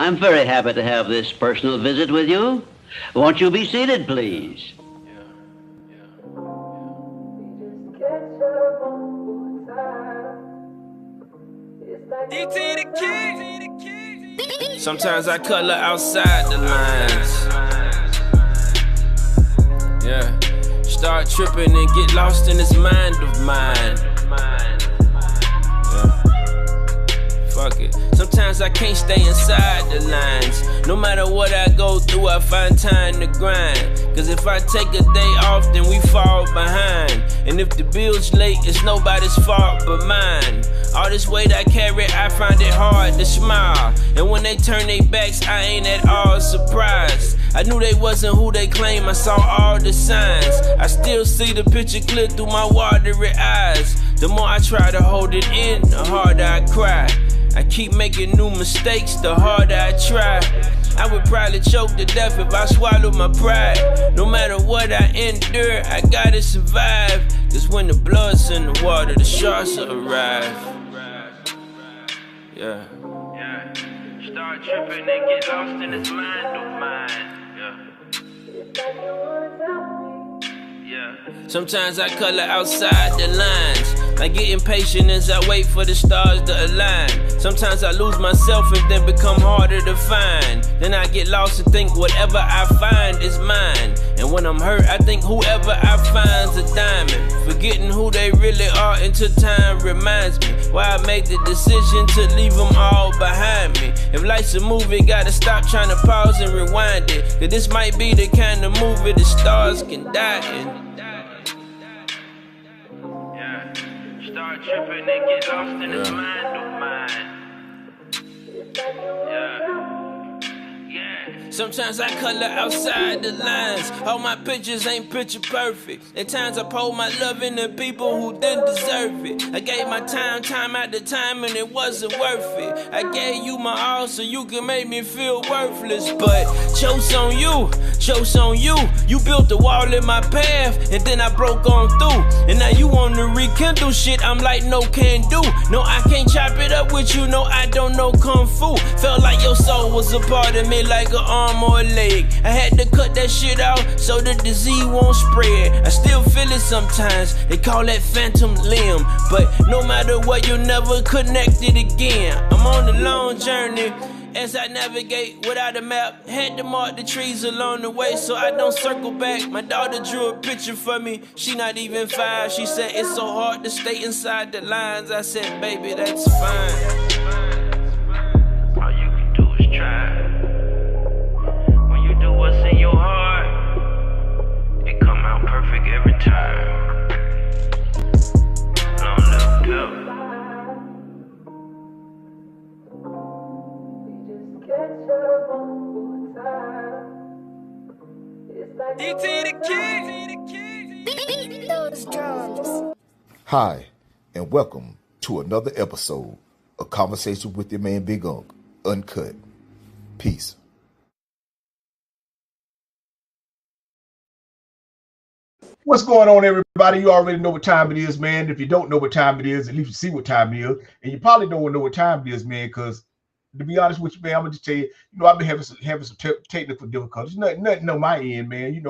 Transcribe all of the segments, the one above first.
I'm very happy to have this personal visit with you. Won't you be seated, please? Sometimes I color outside the lines. Yeah. Start tripping and get lost in this mind of mine. Yeah. Fuck it. Sometimes I can't stay inside the lines. No matter what I go through, I find time to grind. Cause if I take a day off, then we fall behind. And if the bill's late, it's nobody's fault but mine. All this weight I carry, I find it hard to smile. And when they turn their backs, I ain't at all surprised. I knew they wasn't who they claim, I saw all the signs. I still see the picture clear through my watery eyes. The more I try to hold it in, the harder I cry. I keep making new mistakes, the harder I try. I would probably choke to death if I swallowed my pride. No matter what I endure, I gotta survive. Cause when the blood's in the water, the sharks will arrive. Yeah. Start tripping and get lost in this mind of mine. Yeah. Sometimes I color outside the lines. I get impatient as I wait for the stars to align. Sometimes I lose myself and then become harder to find. Then I get lost and think whatever I find is mine. And when I'm hurt, I think whoever I find's a diamond. Forgetting who they really are until time reminds me why I made the decision to leave them all behind me. If life's a movie, gotta stop trying to pause and rewind it. Cause this might be the kind of movie the stars can die in. Start tripping and get lost in this mind of mine. Sometimes I color outside the lines. All my pictures ain't picture perfect. At times I pour my love into people who didn't deserve it. I gave my time after time, and it wasn't worth it. I gave you my all so you can make me feel worthless. But chose on you. You built the wall in my path, and then I broke on through. And now you wanna rekindle shit, I'm like, no, can do. No, I can't chop it up with you, no, I don't know kung fu. Felt like your soul was a part of me, like an arm or a leg. I had to cut that shit out so the disease won't spread. I still feel it sometimes, they call that phantom limb. But no matter what, you'll never connect it again. I'm on a long journey as I navigate without a map. Had to mark the trees along the way so I don't circle back. My daughter drew a picture for me, she not even 5. She said it's so hard to stay inside the lines. I said, baby, that's fine. All you can do is try. When you do what's in your heart, it come out perfect every time. Long live go. Hi, and welcome to another episode of Conversation with your man Big Unc, Uncut. Peace. What's going on, everybody? You already know what time it is, man. If you don't know what time it is, at least you see what time it is. And you probably don't know what time it is, man, because to be honest with you, man, I'm gonna just tell you, I've been having some technical difficulties. Nothing on my end, man,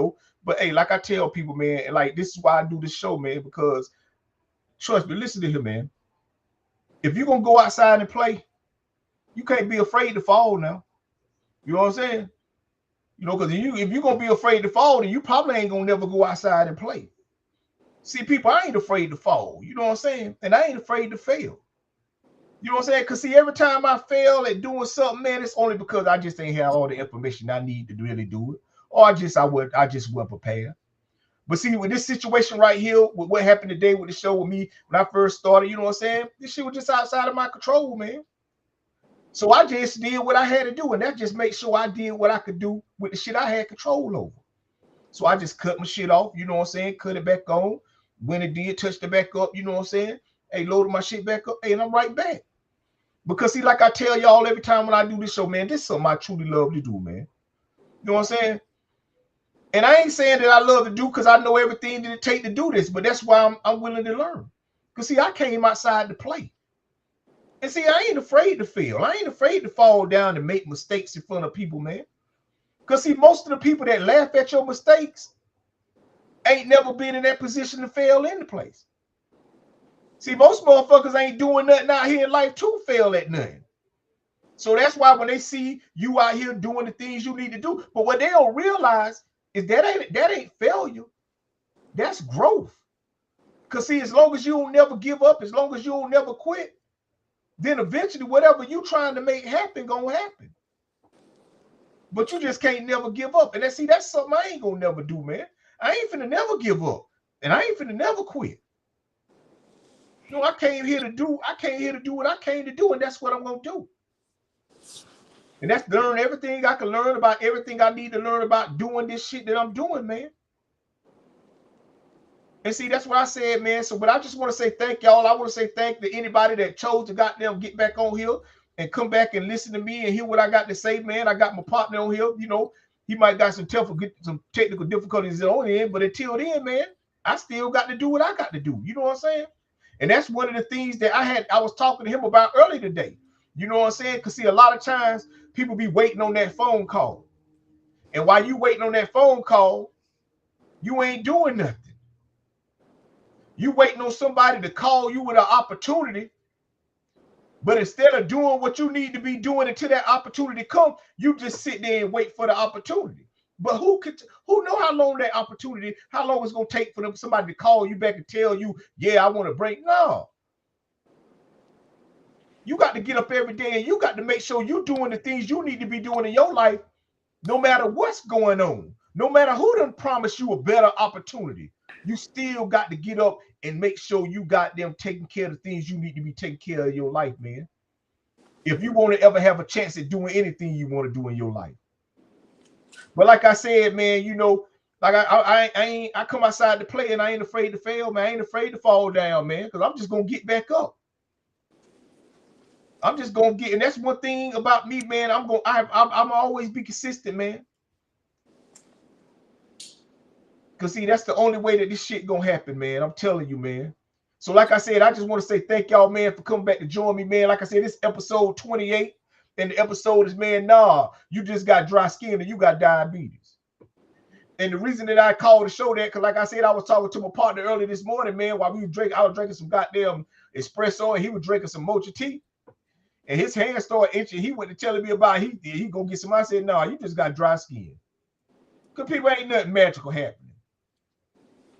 But hey, like I tell people, man, and like this is why I do this show, man, because trust me, listen to him, man. If you're gonna go outside and play, you can't be afraid to fall now. You know what I'm saying? Because if you're gonna be afraid to fall, then you probably ain't gonna never go outside and play. See, people, I ain't afraid to fall, you know what I'm saying? And I ain't afraid to fail. You know what I'm saying? Because see, every time I fail at doing something, man, it's only because I just ain't have all the information I need to really do it. Or I just wasn't prepared. But see, with this situation right here, with what happened today with the show with me when I first started, you know what I'm saying? This shit was just outside of my control, man. So I just did what I had to do, and that just made sure I did what I could do with the shit I had control over. So I just cut my shit off, you know what I'm saying? Cut it back on. When it did, touched it back up, you know what I'm saying? Hey, loaded my shit back up, hey, and I'm right back. Because see, like I tell y'all every time when I do this show, man, this is something I truly love to do, man. You know what I'm saying? And I ain't saying that I love to do because I know everything that it take to do this, but that's why I'm willing to learn. Because see, I came outside to play. And see, I ain't afraid to fail. I ain't afraid to fall down and make mistakes in front of people, man. Because see, most of the people that laugh at your mistakes ain't never been in that position to fail in the place. See, most motherfuckers ain't doing nothing out here in life to fail at nothing. So that's why when they see you out here doing the things you need to do, but what they don't realize is that ain't failure. That's growth. Because see, as long as you don't never give up, as long as you don't never quit, then eventually whatever you trying to make happen gonna happen. But you just can't never give up. And that's something I ain't gonna never do, man. I ain't finna never give up. And I ain't finna never quit. No, I came here to do what I came to do, and that's what I'm gonna do. And that's learn everything I can learn about everything I need to learn about doing this shit that I'm doing, man. And see, that's what I said, man. So, but I just want to say thank y'all. I want to say thank to anybody that chose to goddamn get back on here and come back and listen to me and hear what I got to say, man. I got my partner on here. You know, he might got some technical difficulties on end, but until then, man, I still got to do what I got to do. You know what I'm saying? And that's one of the things that I was talking to him about earlier today. You know what I'm saying? Because see, a lot of times people be waiting on that phone call. And while you waiting on that phone call, you ain't doing nothing. You waiting on somebody to call you with an opportunity, but instead of doing what you need to be doing until that opportunity comes, you just sit there and wait for the opportunity. But who know how long that opportunity, how long it's gonna take for somebody to call you back and tell you, yeah, I want to break? No. You got to get up every day and you got to make sure you're doing the things you need to be doing in your life, no matter what's going on, no matter who done promised you a better opportunity. You still got to get up and make sure you got them taking care of the things you need to be taking care of in your life, man. If you want to ever have a chance at doing anything you want to do in your life. But like I said, man, you know, like I come outside to play and I ain't afraid to fail, man. I ain't afraid to fall down, man, because I'm just gonna get back up. I'm just gonna get, and that's one thing about me, man. I'm always be consistent, man. Because see, that's the only way that this shit gonna happen, man. I'm telling you, man. So like I said, I just want to say thank y'all, man, for coming back to join me, man. Like I said, this episode 28, and the episode is, man, nah, you just got dry skin and you got diabetes. And the reason that I called the show that, because like I said, I was talking to my partner early this morning, man, while I was drinking some goddamn espresso and he was drinking some mocha tea. And his hands started itching. He went to telling me about he go get some. I said, no, you just got dry skin. Because people ain't nothing magical happening.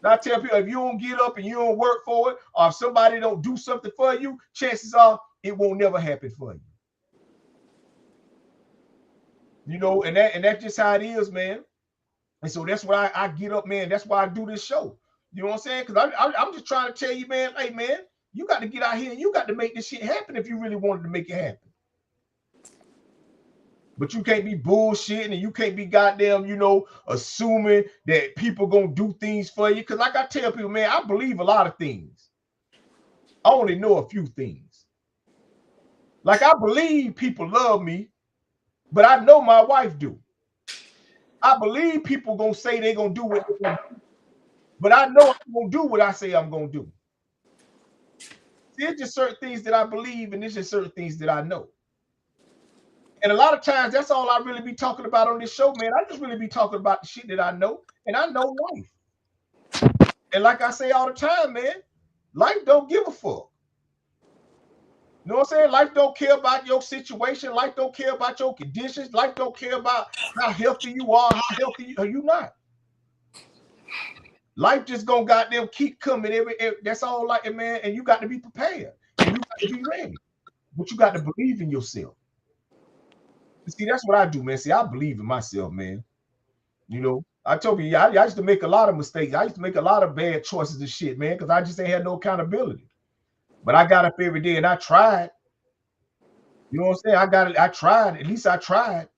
Now I tell people, if you don't get up and you don't work for it, or if somebody don't do something for you, chances are it won't never happen for you. You know, and that's just how it is, man. And so that's why I get up, man. That's why I do this show. You know what I'm saying? Because I'm just trying to tell you, man, hey, man, you got to get out here and you got to make this shit happen if you really wanted to make it happen. But you can't be bullshitting and you can't be goddamn, you know, assuming that people gonna do things for you. Because like I tell people, man, I believe a lot of things. I only know a few things. Like I believe people love me, but I know my wife do. I believe people gonna say they gonna do what they're gonna do, but I know I'm gonna do what I say I'm gonna do. See, it's just certain things that I believe, and it's just certain things that I know. And a lot of times, that's all I really be talking about on this show, man. I just really be talking about the shit that I know, and I know life. And like I say all the time, man, life don't give a fuck. You know what I'm saying? Life don't care about your situation. Life don't care about your conditions. Life don't care about how healthy you are, how healthy are you not. Life just gonna goddamn keep coming every that's all like it, man. And you got to be prepared and you got to be ready. But you got to believe in yourself. See, that's what I do, man. See, I believe in myself, man. You know, I told you, I used to make a lot of mistakes. I used to make a lot of bad choices and shit, man, because I just ain't had no accountability. But I got up every day and I tried. You know what I'm saying? I tried. At least I tried.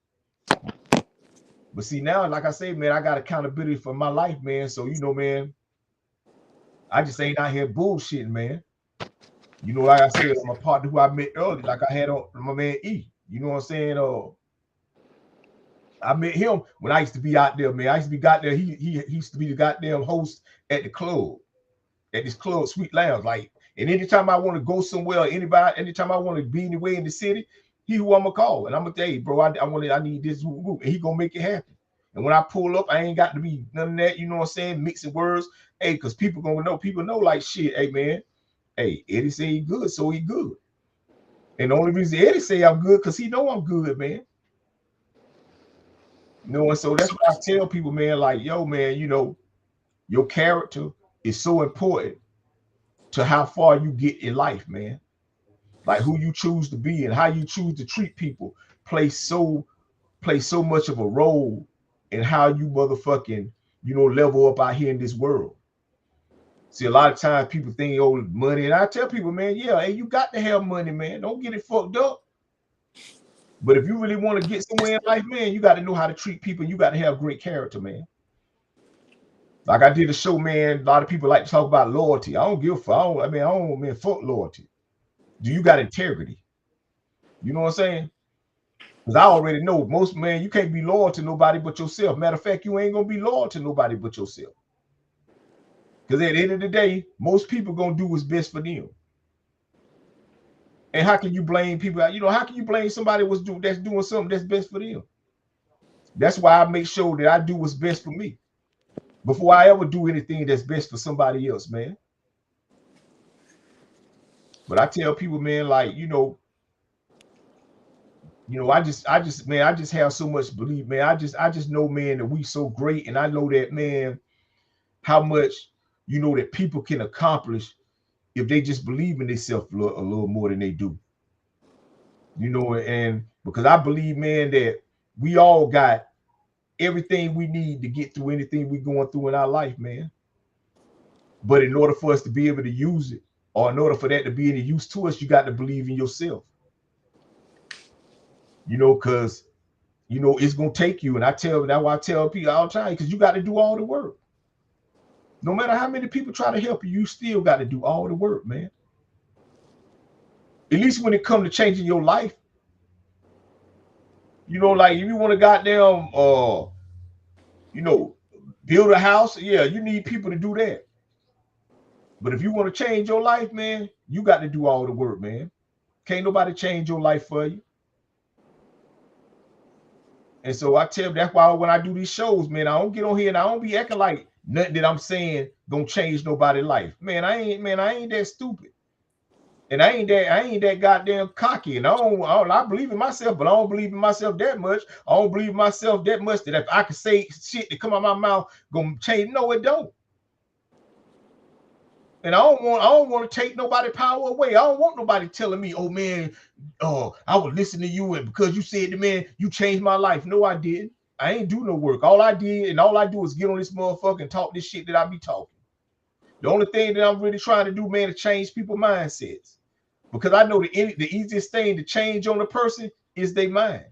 But see, now, like I say, man, I got accountability for my life, man. So, you know, man, I just ain't out here bullshitting, man. You know, like I said, my partner who I met earlier, like I had on my man E. You know what I'm saying? I met him when I used to be out there, man. I used to be out there. He used to be the goddamn host at the club, at this club, Sweet Lounge. Like And anytime I want to go somewhere, anytime I want to be anywhere in the city, he who I'm gonna call. And I'm gonna say, hey, bro, I need this group. And he gonna make it happen. And when I pull up, I ain't got to be none of that, you know what I'm saying? Mixing words. Hey, because people know like shit, hey man. Hey, Eddie say he good, so he good. And the only reason Eddie say I'm good, because he know I'm good, man. You know, and so that's what I tell people, man, like, yo, man, you know, your character is so important to how far you get in life, man. Like who you choose to be and how you choose to treat people plays so much of a role in how you motherfucking, you know, level up out here in this world. See, a lot of times people think, oh, money. And I tell people, man, yeah, hey, you got to have money, man. Don't get it fucked up. But if you really want to get somewhere in life, man, you got to know how to treat people. You got to have great character, man. Like I did a show, man. A lot of people like to talk about loyalty. I don't give a fuck. I don't fuck loyalty. Do you got integrity? You know what I'm saying? Because I already know most, man, you can't be loyal to nobody but yourself. Matter of fact, you ain't going to be loyal to nobody but yourself. Because at the end of the day, most people going to do what's best for them. And how can you blame people? You know, how can you blame somebody that's doing something that's best for them? That's why I make sure that I do what's best for me before I ever do anything that's best for somebody else, man. But I tell people, man, like, you know, I just have so much belief, man. I just know, man, that we so great. And I know that, man, how much, you know, that people can accomplish if they just believe in themselves a little more than they do. You know, and because I believe, man, that we all got everything we need to get through anything we're going through in our life, man. But in order for us to be able to use it, or in order for that to be any use to us, you got to believe in yourself. You know, because, you know, it's going to take you. And that's why I tell people all the time, because you got to do all the work. No matter how many people try to help you, you still got to do all the work, man. At least when it comes to changing your life. You know, like if you want to goddamn, you know, build a house, yeah, you need people to do that. But if you want to change your life, man, you got to do all the work, man. Can't nobody change your life for you. And so I tell you, that's why when I do these shows, man, I don't get on here and I don't be acting like nothing that I'm saying gonna change nobody's life. Man, I ain't that stupid. And I ain't that goddamn cocky. And I believe in myself, but I don't believe in myself that much. I don't believe in myself that much that if I could say shit that come out of my mouth gonna change. No, it don't. And I don't want to take nobody power away. I don't want nobody telling me, oh man, I would listen to you, and because you said to man, you changed my life. No, I didn't. I ain't do no work. All I did and all I do is get on this motherfucker and talk this shit that I be talking. The only thing that I'm really trying to do, man, is change people's mindsets. Because I know the easiest thing to change on a person is their mind.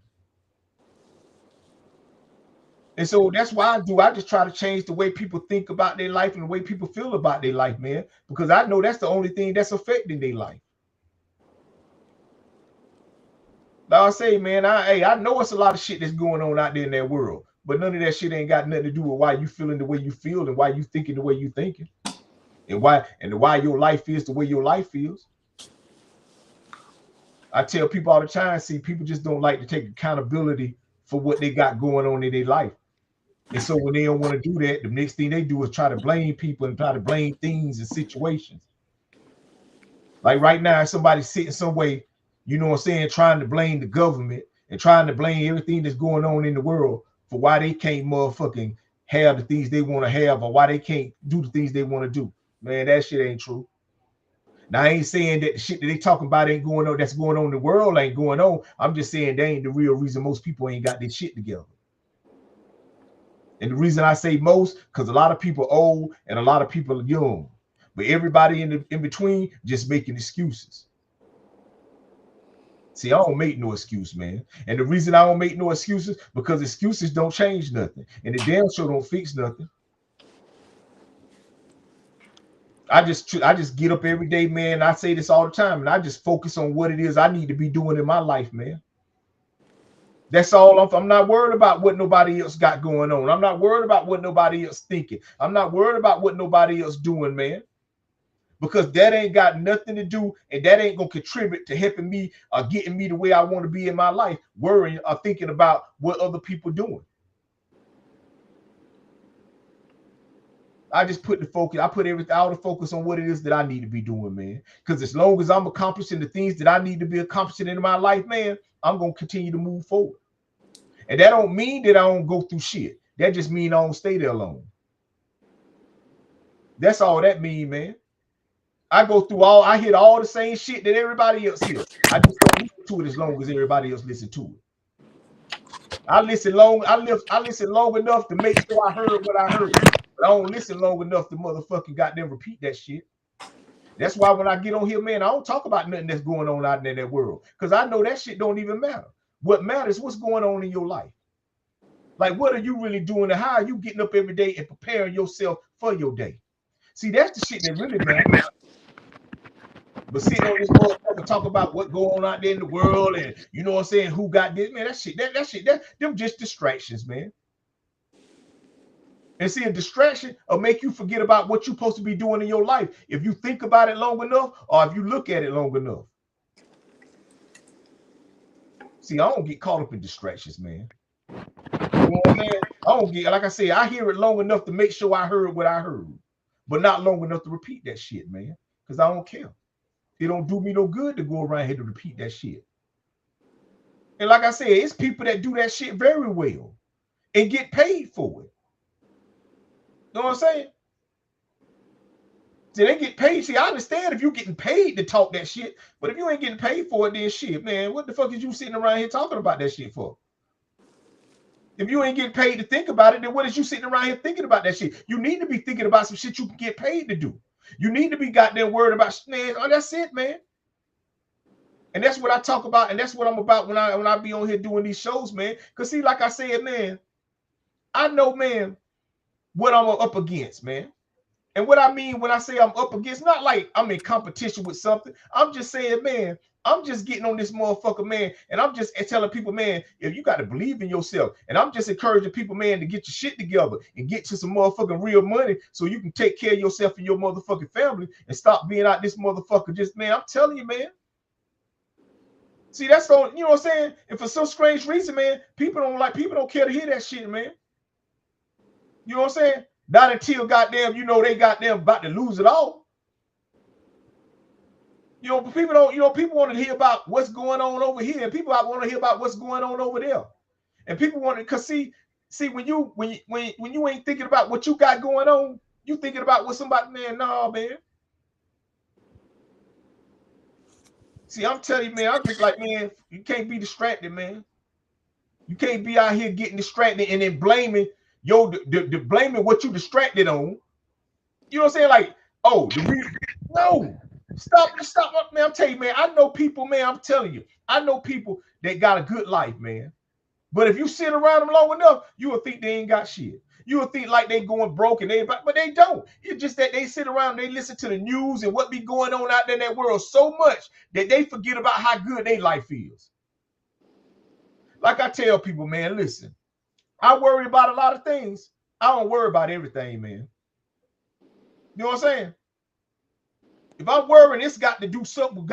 And so that's why I just try to change the way people think about their life and the way people feel about their life, man. Because I know that's the only thing that's affecting their life. Like I say, man, I know it's a lot of shit that's going on out there in that world. But none of that shit ain't got nothing to do with why you feeling the way you feel and why you thinking the way you thinking. And why your life is the way your life feels. I tell people all the time, see, people just don't like to take accountability for what they got going on in their life. And so when they don't want to do that, the next thing they do is try to blame people and try to blame things and situations. Like right now, somebody's sitting some way, you know what I'm saying, trying to blame the government and trying to blame everything that's going on in the world for why they can't motherfucking have the things they want to have or why they can't do the things they want to do. Man, that shit ain't true. Now, I ain't saying that the shit that they talking about ain't going on, that's going on in the world ain't going on. I'm just saying they ain't the real reason most people ain't got their shit together. And the reason I say most, because a lot of people old and a lot of people are young. But everybody in between just making excuses. See, I don't make no excuse, man. And the reason I don't make no excuses, because excuses don't change nothing. And the damn sure don't fix nothing. I just get up every day, man. I say this all the time, and I just focus on what it is I need to be doing in my life, man. That's all. I'm not worried about what nobody else got going on. I'm not worried about what nobody else thinking. I'm not worried about what nobody else doing, man. because that ain't got nothing to do, and that ain't gonna contribute to helping me or getting me the way I want to be in my life, worrying or thinking about what other people doing. I just put the focus, I put everything, all the focus on what it is that I need to be doing, man. Because as long as I'm accomplishing the things that I need to be accomplishing in my life, man, I'm gonna continue to move forward. And that don't mean that I don't go through shit. That just means I don't stay there alone. That's all that mean, man. I go through I hit all the same shit that everybody else hears. I just don't listen to it as long as everybody else listen to it. I listen long enough to make sure I heard what I heard. But I don't listen long enough to motherfucking goddamn repeat that shit. That's why when I get on here, man, I don't talk about nothing that's going on out in that world. Because I know that shit don't even matter. What matters is what's going on in your life. Like, what are you really doing, and how are you getting up every day and preparing yourself for your day? See, that's the shit that really matters. But sitting on this motherfucker talk about what going on out there in the world, and you know what I'm saying, who got this, man, them just distractions, man. And see, a distraction will make you forget about what you're supposed to be doing in your life if you think about it long enough or if you look at it long enough. See, I don't get caught up in distractions, man. You know what I'm saying? I don't get, like I said, I hear it long enough to make sure I heard what I heard, but not long enough to repeat that shit, man, because I don't care. It don't do me no good to go around here to repeat that shit. And like I said, it's people that do that shit very well and get paid for it. You know what I'm saying? See, they get paid. See, I understand if you're getting paid to talk that shit, but if you ain't getting paid for it, then shit, man, what the fuck is you sitting around here talking about that shit for? If you ain't getting paid to think about it, then what is you sitting around here thinking about that shit? You need to be thinking about some shit you can get paid to do. You need to be goddamn worried about, man, oh, that's it, man. And that's what I talk about, and that's what I'm about when I be on here doing these shows, man. Because see, like I said, man, I know, man, what I'm up against, man. And what I mean when I say I'm up against, not like I'm in competition with something. I'm just saying, man, I'm just getting on this motherfucker, man. And I'm just telling people, man, if you got to believe in yourself. And I'm just encouraging people, man, to get your shit together and get you some motherfucking real money so you can take care of yourself and your motherfucking family and stop being out this motherfucker. Just, man, I'm telling you, man. See, that's all, you know what I'm saying? And for some strange reason, man, people don't care to hear that shit, man. You know what I'm saying? Not until goddamn, you know, they goddamn about to lose it all. You know, people don't, you know, people want to hear about what's going on over here, and people want to hear about what's going on over there. And people want to, cause see, when you ain't thinking about what you got going on, you thinking about what somebody, man, nah, man. See, I'm telling you, man, I'm just like, man, you can't be distracted, man. You can't be out here getting distracted and then blaming blaming what you distracted on. You know what I'm saying? Like, oh, no, stop, man. I'm telling you, man, I know people, man, I'm telling you, I know people that got a good life, man. But if you sit around them long enough, you will think they ain't got shit. You will think like they going broke, and but they don't. It's just that they sit around, they listen to the news and what be going on out there in that world so much that they forget about how good their life is. Like I tell people, man, listen, I worry about a lot of things. I don't worry about everything, man. You know what I'm saying? If I'm worrying, it's got to do something.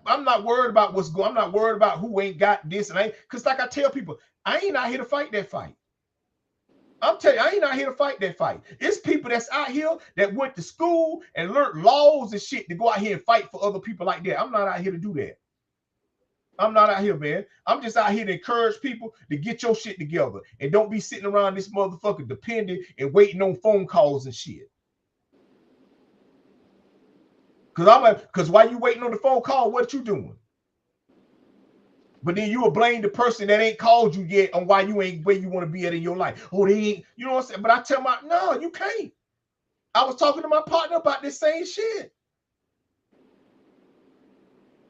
I'm not worried about what's going. I'm not worried about who ain't got this and ain't. Because like I tell people, I ain't out here to fight that fight. I'm telling you, I ain't out here to fight that fight. It's people that's out here that went to school and learned laws and shit to go out here and fight for other people like that. I'm not out here to do that. I'm not out here, man. I'm just out here to encourage people to get your shit together and don't be sitting around this motherfucker dependent and waiting on phone calls and shit. Because while you waiting on the phone call, what you doing? But then you will blame the person that ain't called you yet on why you ain't where you want to be at in your life. Oh, they ain't, you know what I'm saying? But I tell my, no, you can't. I was talking to my partner about this same shit.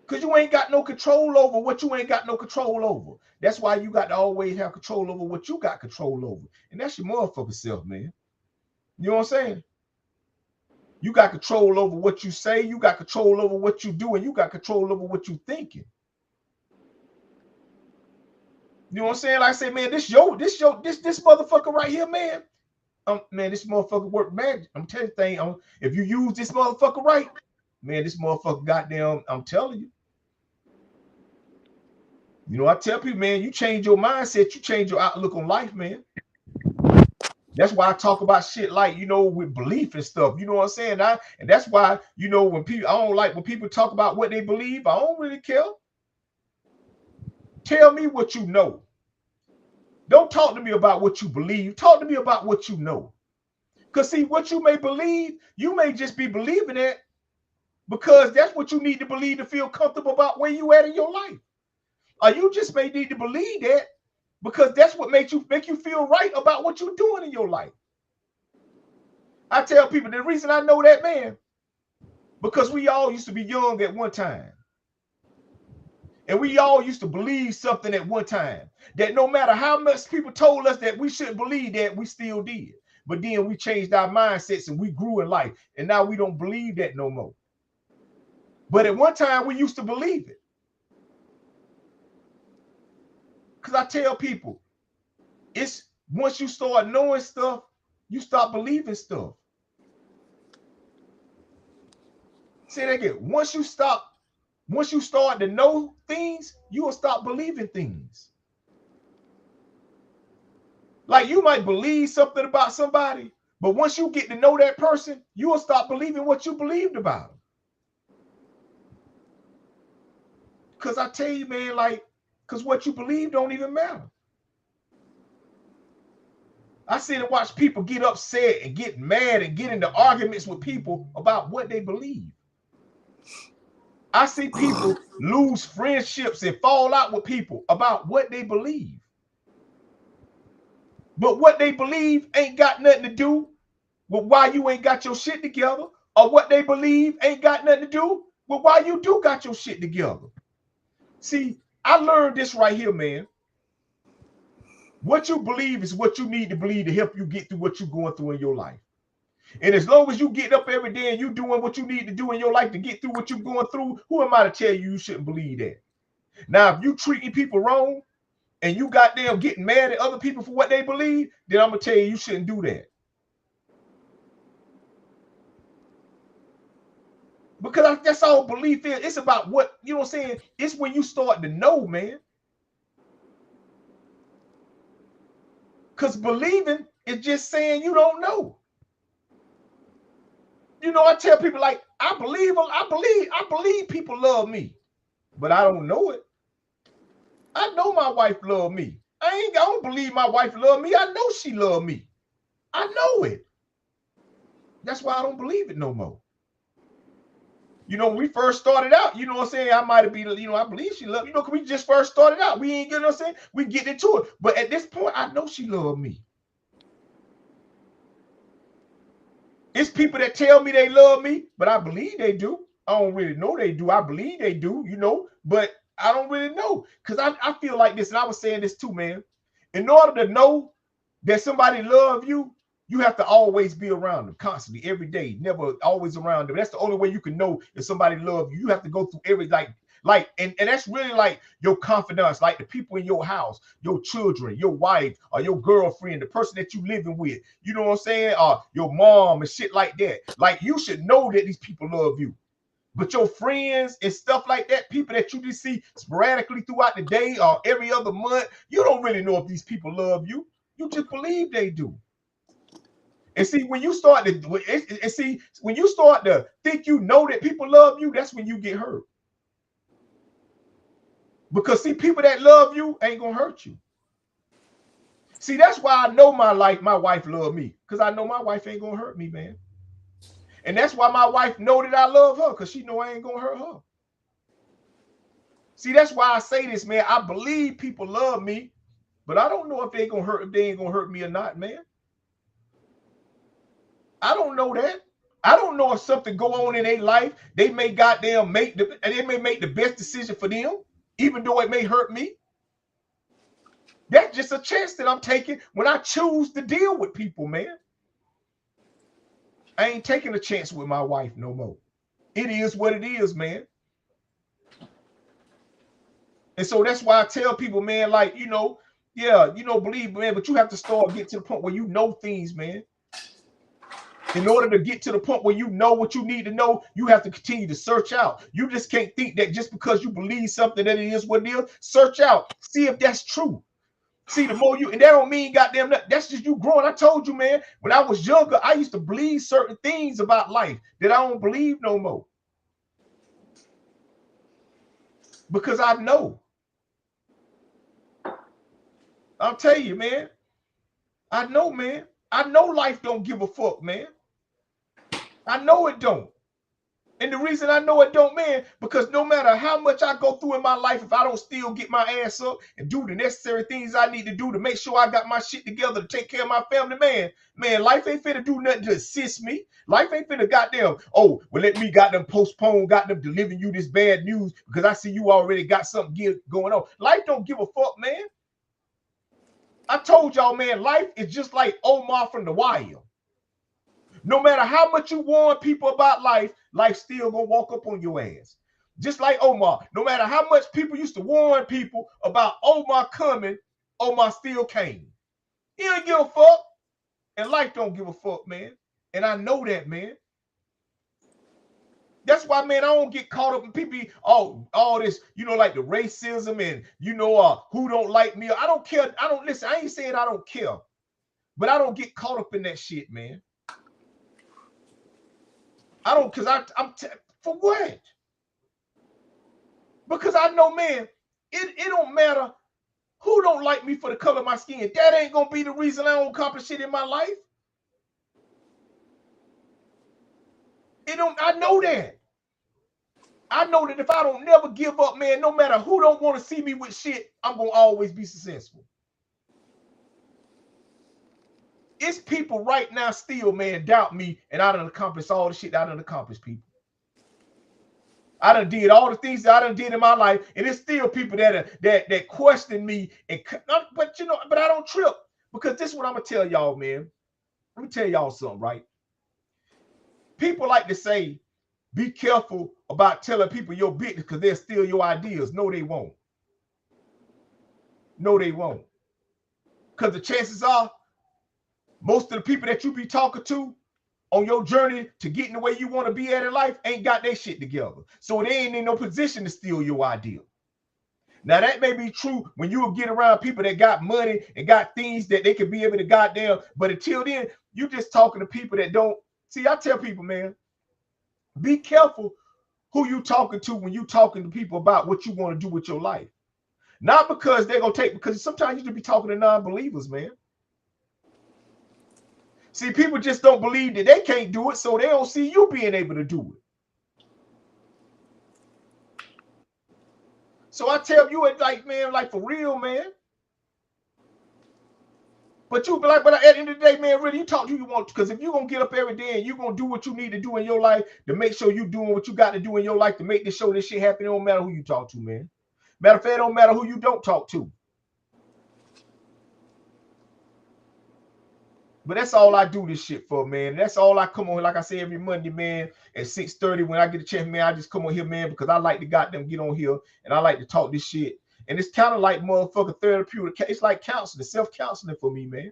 Because you ain't got no control over what you ain't got no control over. That's why you got to always have control over what you got control over. And that's your motherfucking self, man. You know what I'm saying? You got control over what you say. You got control over what you do. And you got control over what you thinking. You know what I'm saying? Like I say, man, this motherfucker right here, man. Man, this motherfucker work magic. I'm telling you thing. If you use this motherfucker right, man, this motherfucker goddamn, I'm telling you. You know, I tell people, man, you change your mindset, you change your outlook on life, man. That's why I talk about shit like, you know, with belief and stuff. You know what I'm saying? And that's why, you know, when people, I don't like when people talk about what they believe. I don't really care. Tell me what you know. Don't talk to me about what you believe. Talk to me about what you know. Because see, what you may believe, you may just be believing it because that's what you need to believe to feel comfortable about where you at in your life. Or you just may need to believe that because that's what make you feel right about what you're doing in your life. I tell people the reason I know that, man, because we all used to be young at one time. And we all used to believe something at one time that no matter how much people told us that we shouldn't believe that, we still did. But then we changed our mindsets and we grew in life. And now we don't believe that no more. But at one time we used to believe it. Because I tell people, it's once you start knowing stuff, you start believing stuff. Say that again. Once you start to know things, you will stop believing things. Like you might believe something about somebody, but once you get to know that person, you will stop believing what you believed about them. Because I tell you, man, like, because what you believe don't even matter. I sit and watch people get upset and get mad and get into arguments with people about what they believe. I see people lose friendships and fall out with people about what they believe. But what they believe ain't got nothing to do with why you ain't got your shit together, or what they believe ain't got nothing to do with why you do got your shit together. See, I learned this right here, man. What you believe is what you need to believe to help you get through what you're going through in your life. And as long as you get up every day and you doing what you need to do in your life to get through what you're going through, who am I to tell you shouldn't believe that? Now, if you treating people wrong and you goddamn getting mad at other people for what they believe, then I'm going to tell you shouldn't do that. Because that's all belief is. It's about what, you know what I'm saying? It's when you start to know, man. Because believing is just saying you don't know. You know, I tell people like, I believe people love me, but I don't know it. I know my wife love me. I don't believe my wife love me. I know she love me. I know it. That's why I don't believe it no more. You know, when we first started out, you know what I'm saying? I might have been, you know, I believe she loved, you know, because we just first started out. We ain't, you know what I'm saying? We get into it. But at this point, I know she loved me. It's people that tell me they love me, but I believe they do. I don't really know they do. I believe they do, you know, but I don't really know. Because I feel like this, and I was saying this too, man. In order to know that somebody love you, you have to always be around them constantly, every day, never always around them. That's the only way you can know if somebody loves you. You have to go through every, and that's really like your confidants, like the people in your house, your children, your wife, or your girlfriend, the person that you living with, you know what I'm saying? Or your mom and shit like that. Like you should know that these people love you. But your friends and stuff like that, people that you just see sporadically throughout the day or every other month, you don't really know if these people love you. You just believe they do. And see, when you start to think you know that people love you, that's when you get hurt. Because see, people that love you ain't gonna hurt you. See, that's why I know my wife love me, because I know my wife ain't gonna hurt me, man. And that's why my wife know that I love her, because she know I ain't gonna hurt her. See, that's why I say this, man. I believe people love me, but I don't know if they ain't gonna hurt me or not, man. I don't know that. I don't know if something go on in their life. They may make the best decision for them, even though it may hurt me. That's just a chance that I'm taking when I choose to deal with people, man. I ain't taking a chance with my wife no more. It is what it is, man. And so that's why I tell people, man, like, you know, yeah, you know, believe, man, but you have to start getting to the point where you know things, man. In order to get to the point where you know what you need to know, you have to continue to search out. You just can't think that just because you believe something that it is what it is. Search out, see if that's true. See, the more you, and that don't mean goddamn, that's just you growing. I told you, man, when I was younger, I used to believe certain things about life that I don't believe no more. Because I know. I'll tell you, man. I know, man. I know life don't give a fuck, man. I know it don't. And the reason I know it don't, man, because no matter how much I go through in my life, if I don't still get my ass up and do the necessary things I need to do to make sure I got my shit together to take care of my family, man, life ain't finna do nothing to assist me. Life ain't finna goddamn, oh, well, let me goddamn postpone, goddamn delivering you this bad news because I see you already got something going on. Life don't give a fuck, man. I told y'all, man, life is just like Omar from The Wire. No matter how much you warn people about life, life still gonna walk up on your ass. Just like Omar. No matter how much people used to warn people about Omar coming, Omar still came. He don't give a fuck. And life don't give a fuck, man. And I know that, man. That's why, man, I don't get caught up in people, all this, like the racism and, who don't like me. I don't care. I don't listen. I ain't saying I don't care. But I don't get caught up in that shit, man. I don't, because for what? Because I know, man, it don't matter who don't like me for the color of my skin. That ain't going to be the reason I don't accomplish shit in my life. I know that. I know that if I don't never give up, man, no matter who don't want to see me with shit, I'm going to always be successful. It's people right now still, man, doubt me, and I done accomplished all the shit I done accomplished, people. I done did all the things that I done did in my life, and it's still people that question me, but I don't trip, because this is what I'm gonna tell y'all, man. Let me tell y'all something, right? People like to say, be careful about telling people your business because they'll steal your ideas. No, they won't. No, they won't. Because the chances are, most of the people that you be talking to on your journey to getting the way you want to be at in life ain't got their shit together. So they ain't in no position to steal your idea. Now, that may be true when you will get around people that got money and got things that they can be able to goddamn, but until then, you just talking to people that don't. See, I tell people, man, be careful who you talking to when you talking to people about what you want to do with your life. Not because they're going to take, because sometimes you should be talking to non-believers, man. See, people just don't believe that they can't do it, so they don't see you being able to do it. So I tell you, it like, man, like for real, man. But you be like, but at the end of the day, man, really, you talk to who you want, because if you're going to get up every day and you're going to do what you need to do in your life to make sure you're doing what you got to do in your life to make this show, this shit happen, it don't matter who you talk to, man. Matter of fact, it don't matter who you don't talk to. But that's all I do this shit for, man. That's all I come on, like I say, every Monday, man, at 6:30 when I get a chance, man, I just come on here, man, because I like to goddamn get on here and I like to talk this shit. And it's kind of like motherfucking therapeutic. It's like counseling, self-counseling for me, man.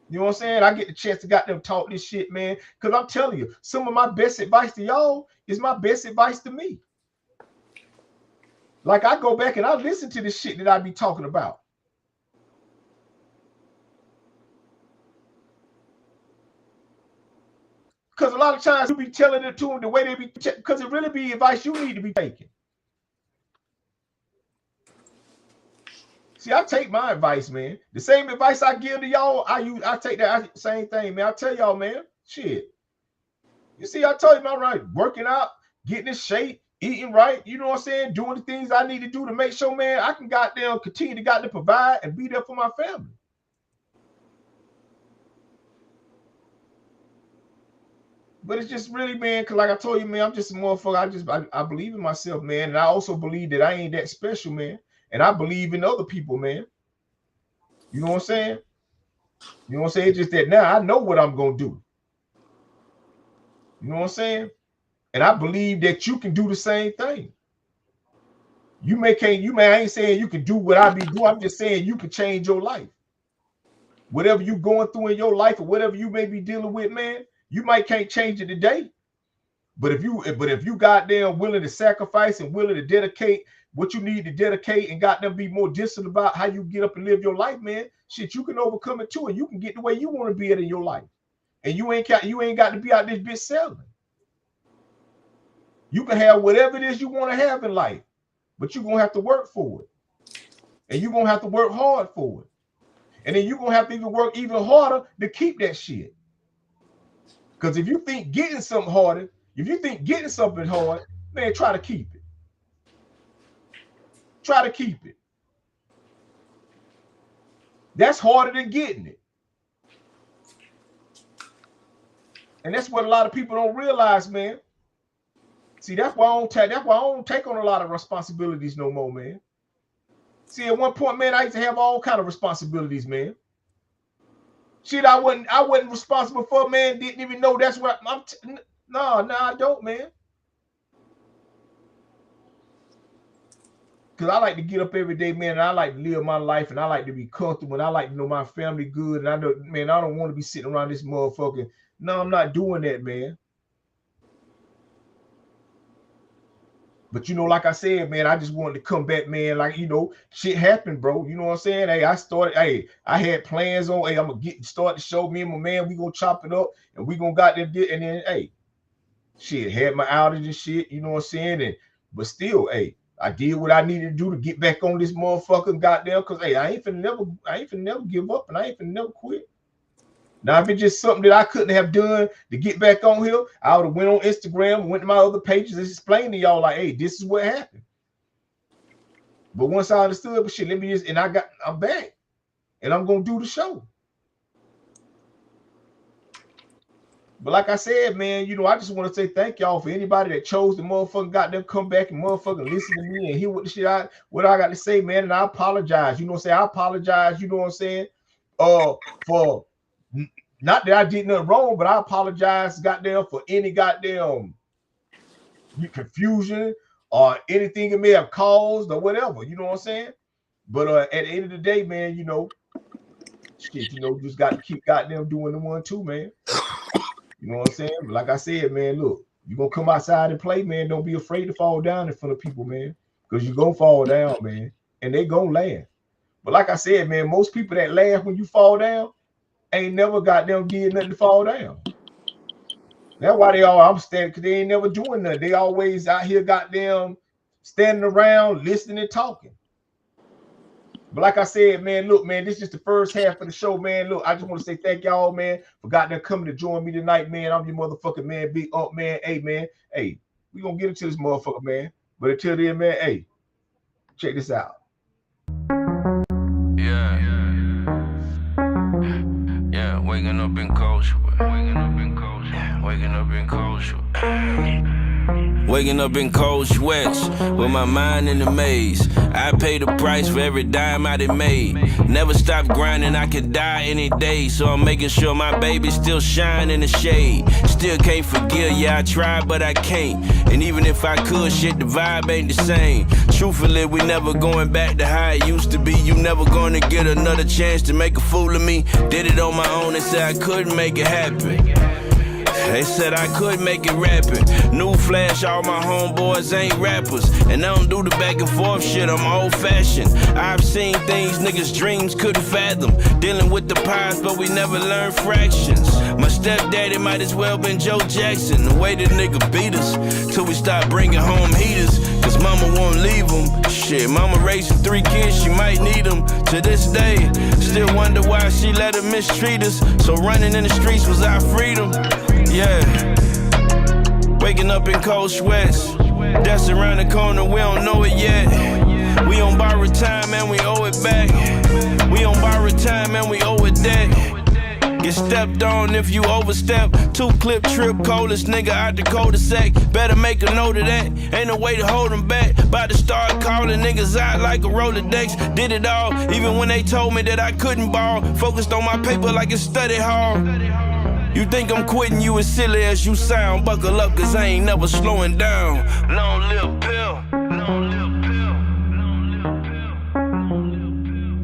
You know what I'm saying? I get the chance to goddamn talk this shit, man, because I'm telling you, some of my best advice to y'all is my best advice to me. Like I go back and I listen to this shit that I be talking about. Because a lot of times you be telling it to them the way they be, because it really be advice you need to be taking. See, I take my advice, man. The same advice I give to y'all, I take that same thing, man. I tell y'all, man, shit. You see, I told you, man, right, working out, getting in shape, eating right, you know what I'm saying, doing the things I need to do to make sure, man, I can goddamn continue to goddamn provide and be there for my family. But it's just really, man, because like I told you, man, I'm just a motherfucker. I believe in myself, man. And I also believe that I ain't that special, man. And I believe in other people, man. You know what I'm saying? You know what I'm saying? It's just that now I know what I'm going to do. You know what I'm saying? And I believe that you can do the same thing. I ain't saying you can do what I be doing. I'm just saying you can change your life. Whatever you going through in your life or whatever you may be dealing with, man, You might can't change it today, but if you goddamn willing to sacrifice and willing to dedicate what you need to dedicate and goddamn be more disciplined about how you get up and live your life, man, shit, you can overcome it too, and you can get the way you want to be in your life. And you ain't got to be out this bitch selling. You can have whatever it is you want to have in life, but you're gonna have to work for it. And you're gonna have to work hard for it. And then you're gonna have to even work even harder to keep that shit. Because if you think getting something harder, if you think getting something hard, man, try to keep it. Try to keep it. That's harder than getting it. And that's what a lot of people don't realize, man. See, that's why I don't take on a lot of responsibilities no more, man. See, at one point, man, I used to have all kind of responsibilities, man. Shit, I wasn't responsible for, man. Didn't even know that's what no, I don't, man. Because I like to get up every day, man, and I like to live my life, and I like to be comfortable, and I like to know my family good, and I know, man, I don't want to be sitting around this motherfucker. No, I'm not doing that, man. But, you know, like I said, man, I just wanted to come back, man. Like, you know, shit happened, bro. You know what I'm saying? Hey, I had plans on, hey, I'm going to start the show. Me and my man, we going to chop it up and we going to got them. And then, hey, shit, had my outage and shit. You know what I'm saying? But still, hey, I did what I needed to do to get back on this motherfucker goddamn. Because, hey, I ain't finna never give up and I ain't finna never quit. Now, if it's just something that I couldn't have done to get back on here, I would have went on Instagram, went to my other pages and explained to y'all like, hey, this is what happened. But once I understood, but shit, I'm back. And I'm going to do the show. But like I said, man, you know, I just want to say thank y'all for anybody that chose to motherfucking goddamn come back and motherfucking listen to me and hear what I got to say, man. And I apologize. You know what I'm saying? I apologize, you know what I'm saying? For not that I did nothing wrong, but I apologize, goddamn, for any goddamn confusion or anything it may have caused or whatever. You know what I'm saying? But at the end of the day, man, you know, shit, you know, just got to keep goddamn doing the 1, 2, man. You know what I'm saying? But like I said, man, look, you're gonna come outside and play, man. Don't be afraid to fall down in front of people, man, because you're gonna fall down, man, and they gonna laugh. But like I said, man, most people that laugh when you fall down ain't never got them getting nothing to fall down. That's why I'm standing, because they ain't never doing nothing. They always out here goddamn standing around listening and talking. But like I said, man, look, man, this is just the first half of the show, man. Look, I just want to say thank y'all, man, for goddamn coming to join me tonight, man. I'm your motherfucking man, Big Unc, man. Hey, man, hey, we gonna get into this motherfucker, man. But until then, man, hey, check this out. Yeah, waking up in cold sweat. Waking up in cold sweat. Waking up in cold sweat. Waking up in cold sweats with my mind in a maze. I pay the price for every dime I done made. Never stop grinding, I could die any day. So I'm making sure my baby still shine in the shade. Still can't forgive, yeah, I tried, but I can't. And even if I could, shit, the vibe ain't the same. Truthfully, we never going back to how it used to be. You never gonna get another chance to make a fool of me. Did it on my own and said I couldn't make it happen. They said I could make it rapping. Newsflash, all my homeboys ain't rappers. And I don't do the back and forth shit, I'm old fashioned. I've seen things niggas' dreams couldn't fathom. Dealing with the pies, but we never learned fractions. My stepdaddy might as well been Joe Jackson. The way the nigga beat us, till we start bringing home heaters. Cause mama won't leave them. Shit, mama raising 3 kids, she might need them. To this day, still wonder why she let her mistreat us. So running in the streets was our freedom. Yeah, waking up in cold sweats. That's around the corner, we don't know it yet. We on borrowed time and we owe it back. We on borrowed time and we owe it debt. Get stepped on if you overstep. 2-clip trip, coldest nigga out the cul-de-sac. Better make a note of that, ain't no way to hold them back. About to start calling niggas out like a Rolodex. Did it all, even when they told me that I couldn't ball. Focused on my paper like a study hall. You think I'm quitting, you as silly as you sound. Buckle up, cause I ain't never slowing down. Long live pill. Long live pill. Long live pill. Long live pill.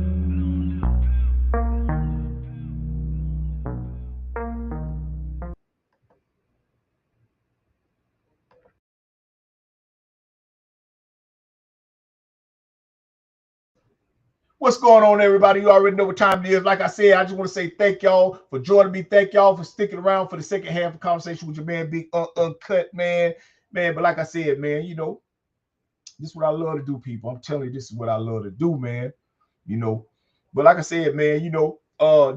What's going on, everybody? You already know what time it is. Like I said, I just want to say thank y'all for joining me. Thank y'all for sticking around for the second half of conversation with your man, Big Uncut, man. Man, but like I said, man, you know, this is what I love to do, people. I'm telling you, this is what I love to do, man. You know, but like I said, man, you know,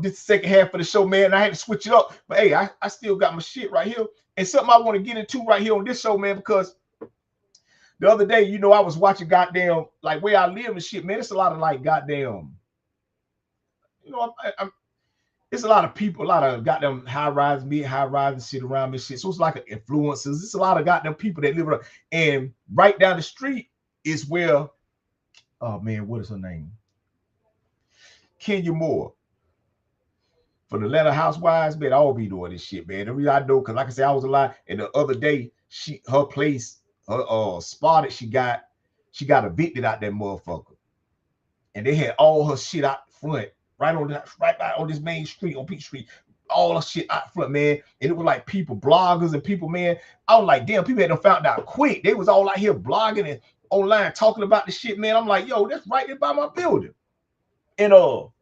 this is the second half of the show, man. And I had to switch it up. But hey, I still got my shit right here. And something I want to get into right here on this show, man, because the other day, you know, I was watching goddamn, like, where I live and shit, man. It's a lot of, like, goddamn, you know, it's a lot of people, a lot of goddamn high-rise, mid-high-rise and shit around this shit. So it's like influencers. It's a lot of goddamn people that live around. And right down the street is where, oh, man, what is her name? Kenya Moore. For the Atlanta Housewives, man, I all be doing this shit, man. The reason I know, because like I said, I was alive. And the other day, her place, her spa that she got evicted out that motherfucker. And they had all her shit out front, right on this main street, on Peach Street, all her shit out front, man. And it was like people, bloggers and people, man. I was like, damn, people had them found out quick. They was all out here blogging and online talking about the shit, man. I'm like, yo, that's right there by my building. And so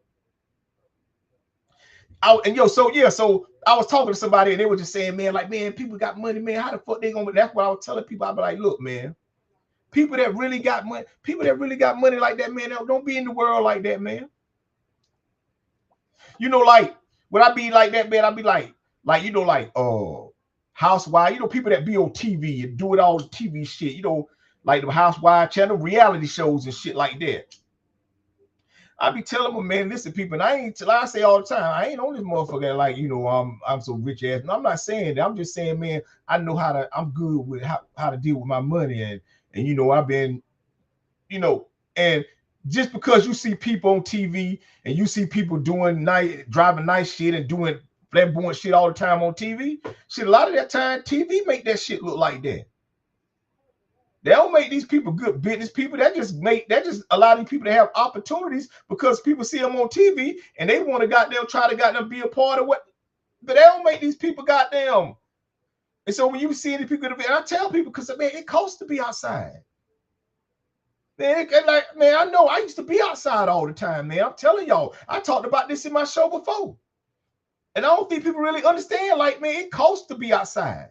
I was talking to somebody and they were just saying, man, like, man, people got money, man. How the fuck they gonna? That's what I was telling people. I be like, look, man, people that really got money like that, man, don't be in the world like that, man. You know, like when I be like that, man, I be like, you know, like housewife, you know, people that be on TV and doing all the TV shit, you know, like the housewife channel, reality shows and shit like that. I be telling them, man, listen, people, and I say all the time, I ain't on this motherfucker like, you know, I'm so rich ass. And I'm not saying that. I'm just saying, man, I know I'm good with how to deal with my money. And you know, I've been, you know, and just because you see people on TV and you see people driving nice shit and doing flamboyant shit all the time on TV, shit, a lot of that time TV make that shit look like that. They don't make these people good business people. That just allow these people to have opportunities because people see them on TV and they want to try to be a part of what, but they don't make these people goddamn. And so when you see any people, and I tell people, because man, it costs to be outside. Man, man, I know I used to be outside all the time, man. I'm telling y'all, I talked about this in my show before. And I don't think people really understand, like, man, it costs to be outside.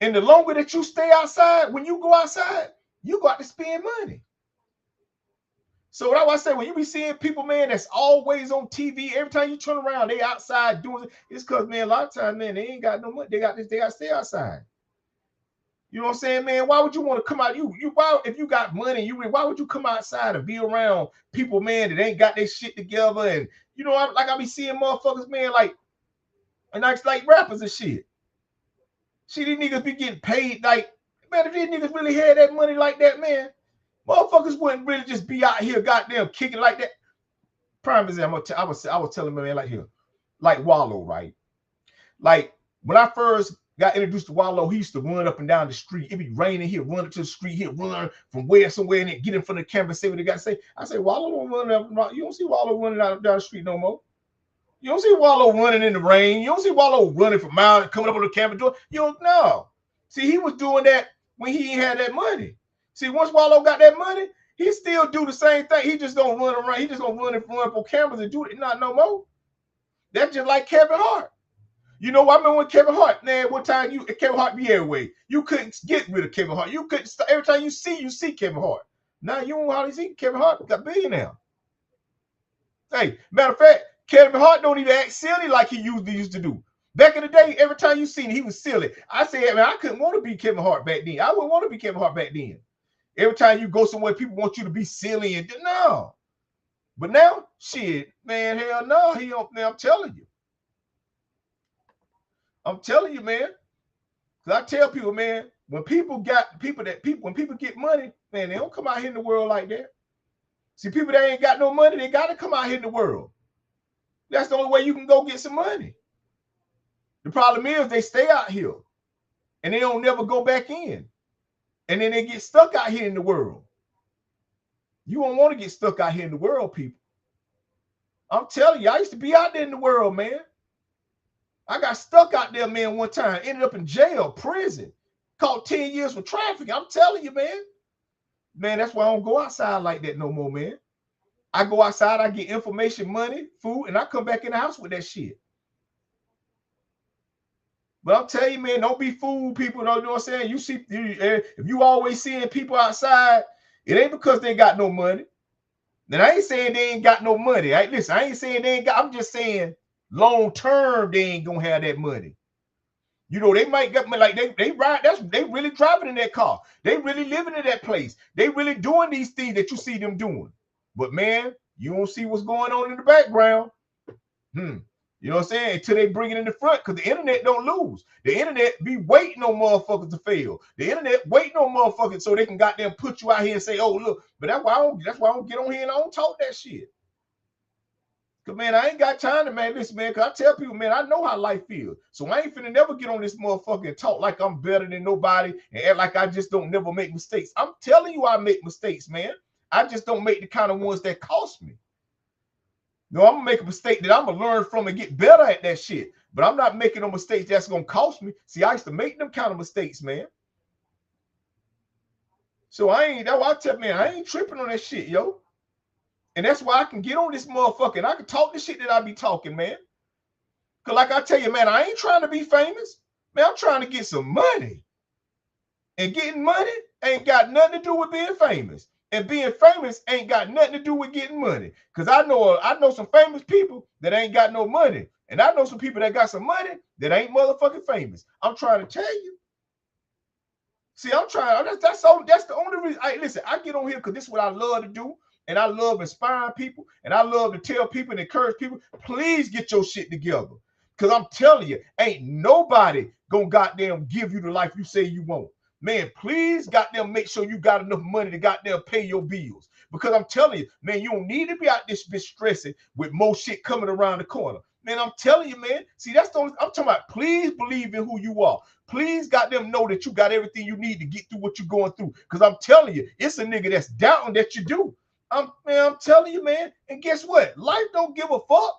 And the longer that you stay outside, when you go outside, you got to spend money. So that's why I say, when you be seeing people, man, that's always on TV, every time you turn around, they outside doing it. It's because, man, a lot of times, man, they ain't got no money. They got to stay outside. You know what I'm saying, man? Why would you want to come out? Why, if you got money, why would you come outside and be around people, man, that ain't got their shit together? And, you know, I be seeing motherfuckers, man, like rappers and shit. See, these niggas be getting paid, like, man, if these niggas really had that money like that, man, motherfuckers wouldn't really just be out here goddamn kicking like that. Prime example, I was telling my man like here, like Wallow, right? Like, when I first got introduced to Wallow, he used to run up and down the street. It be raining, he'd run up to the street, he'd run from somewhere and then get in front of the camera and say what they got to say. I say, Wallow don't run up, you don't see Wallow running down the street no more. You don't see Wallow running in the rain. You don't see Wallow running for miles, coming up on the camera door. You don't know. See, he was doing that when he ain't had that money. See, once Wallow got that money, he still do the same thing. He just don't run around. He just gonna run for cameras and do it. Not no more. That's just like Kevin Hart. You know, I remember when Kevin Hart, man, one time Kevin Hart be everywhere. You couldn't get rid of Kevin Hart. You couldn't. Every time you see Kevin Hart. Now you don't hardly see Kevin Hart got billionaire. Hey, matter of fact, Kevin Hart don't even act silly like he used to do. Back in the day, every time you seen him, he was silly. I said, man, I couldn't want to be Kevin Hart back then. I wouldn't want to be Kevin Hart back then. Every time you go somewhere, people want you to be silly and no. But now, shit, man, hell no, he don't. Man, I'm telling you, man. Because I tell people, man, when people get money, man, they don't come out here in the world like that. See, people that ain't got no money, they got to come out here in the world. That's the only way you can go get some money. The problem is they stay out here and they don't never go back in. And then they get stuck out here in the world. You don't want to get stuck out here in the world, people. I'm telling you, I used to be out there in the world, man. I got stuck out there, man, one time. Ended up in jail, prison. Caught 10 years for trafficking. I'm telling you, man. Man, that's why I don't go outside like that no more, man. I go outside, I get information, money, food, and I come back in the house with that shit. But I'm telling you, man, don't be fooled, people. Don't, you know what I'm saying? You see, if you always seeing people outside, it ain't because they got no money. Then I ain't saying they ain't got no money. Listen, I ain't saying they ain't got, I'm just saying long term they ain't gonna have that money. You know, they might get like they ride, they really driving in that car. They really living in that place. They really doing these things that you see them doing. But man, you don't see what's going on in the background. You know what I'm saying? Until they bring it in the front, because the internet don't lose. The internet be waiting on motherfuckers to fail. The internet waiting on motherfuckers so they can goddamn put you out here and say, oh, look, but that's why I don't get on here and I don't talk that shit. Cause man, I ain't got time to, man, listen, man, cause I tell people, man, I know how life feels. So I ain't finna never get on this motherfucker and talk like I'm better than nobody and act like I just don't never make mistakes. I'm telling you I make mistakes, man. I just don't make the kind of ones that cost me. No, I'm gonna make a mistake that I'm gonna learn from and get better at that shit. But I'm not making no mistakes that's gonna cost me. See, I used to make them kind of mistakes, man. So that's why I tell, man, I ain't tripping on that shit, yo. And that's why I can get on this motherfucker and I can talk the shit that I be talking, man. Cause like I tell you, man, I ain't trying to be famous. Man, I'm trying to get some money. And getting money ain't got nothing to do with being famous. And being famous ain't got nothing to do with getting money. Because I know some famous people that ain't got no money. And I know some people that got some money that ain't motherfucking famous. I'm trying to tell you. See, I'm trying. That's the only reason. Listen, I get on here because this is what I love to do. And I love inspiring people. And I love to tell people and encourage people, please get your shit together. Because I'm telling you, ain't nobody gonna goddamn give you the life you say you want. Man, please goddamn make sure you got enough money to goddamn pay your bills. Because I'm telling you, man, you don't need to be out this bitch stressing with more shit coming around the corner. Man, I'm telling you, man. See, that's the only, I'm talking about, please believe in who you are. Please goddamn know that you got everything you need to get through what you're going through. Because I'm telling you, it's a nigga that's doubting that you do. I'm telling you, man. And guess what? Life don't give a fuck.